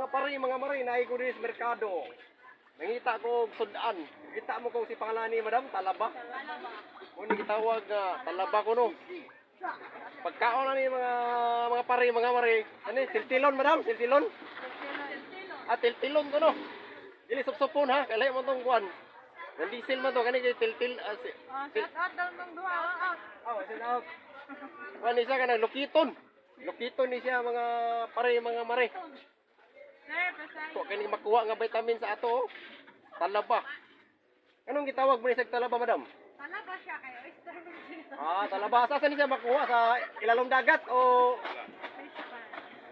Mga pari, mga mari, naay ko din sa merkado. Nangita ko og sudan. Kita mo kung si pangalan ni Madam Talaba. Kung gitawag nga Talaba ko no. Pagkaon na ni mga pari, mga mari. Ano siltilon Madam? Siltilon? Ah, tiltilon ko no. Dili supsupon ha, kalay mo tong kuan. Nang diesel man to kani kay tiltil Shout out daw ng duha. Oh, shout out. Kuan isa kanang lukiton. Lukiton ni siya mga pare mga mare. Sir, pasay. Ko kani makuha nga vitamin sa ato. Oh. Talaba. Anong gitawag mo ni sa talaba, madam? Talaba siya kayo. Oyster. Ah, talaba. Asa ni siya makuha sa ilalong dagat o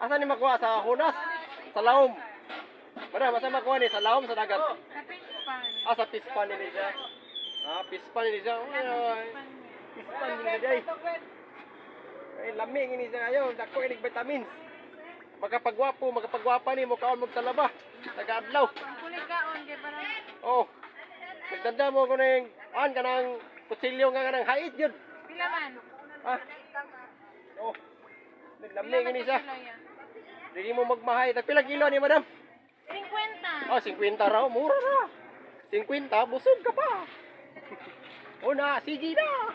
asa ni makuha sa hunas? Sa laom. Madam, asa makuha ni sa laom sa dagat? Sa Pispan. Ah, sa pispan ni siya. Ah, pispan ni siya. Ay, pispan ni siya. Ay, lamig ni siya ngayon. Dako inig vitamins. Magkapagwapa ni mo kaon mo talaba. Taga-adlaw. Kulit kaon kay para. Oh. Nagdanda mo ko ning an kanang kutsilyo nga kanang hait yun. Pila man? Ah. Oh. Naglamig ni siya. Dili mo magmahay. Tagpila kilo ni madam? 50. Oh, 50 raw. Mura na. 50, busog ka pa. Una, sige na.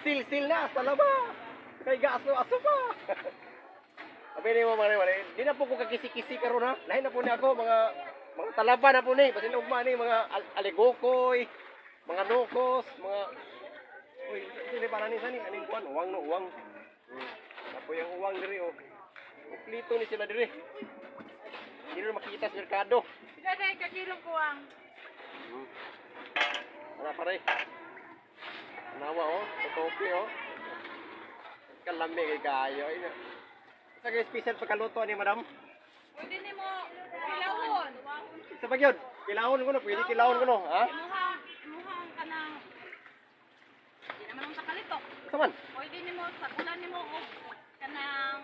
Sil na, talaba. Kay gaso-aso pa. Sabi ni mo, mare. Di na po ko kakisi-kisi karon ha. Lain na po ni ako, mga talaba na po ni. Basin ugma ni, mga aligokoy, mga nukos, mga... Uy, sili pa nanin sani. Aning kuan, uwang no, uwang. Tapo yung uwang diri, oh. Kuplito ni sila diri. Hindi na makikita sa merkado. Pila dai ka kilong kuwang? Ano pare? Nawa, oh. Totopi, oh. Kalamig kayo. Isa kayo special pagkaluto ni madam? Pwede nimo kilawon. Isa ba yun? Kilahon ko no? Pwede kilahon ko no? Ha? Muhang kanang di naman sa kalitok. Saman? Pwede nimo sa kulan nimo og kanang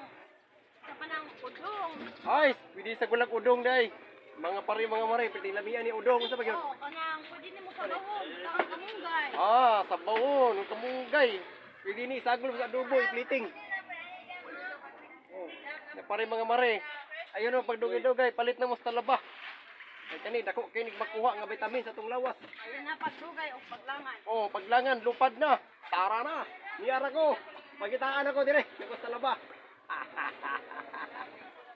sa panang udong. Ay, pwede sa gulag udong day. Mga pari, mga mare, pwede lamian ni udong. Isa ba yun? Oo, kanang pwede nimo sa bawon, sa kamunggay. Ah, sa bawon, kamugay. Pwede ni sagol sa adobo, ipliting. Oh, na pare mga mare. Ayun o, pagdugay-dugay, palit na mo sa talaba. Ay kani, dako kinig makuha nga vitamin sa tong lawas. Ayun na pagdugay o paglangan. Oh, paglangan, lupad na. Tara na. Niyara ko. Magitaan ako dire. Dako sa talaba.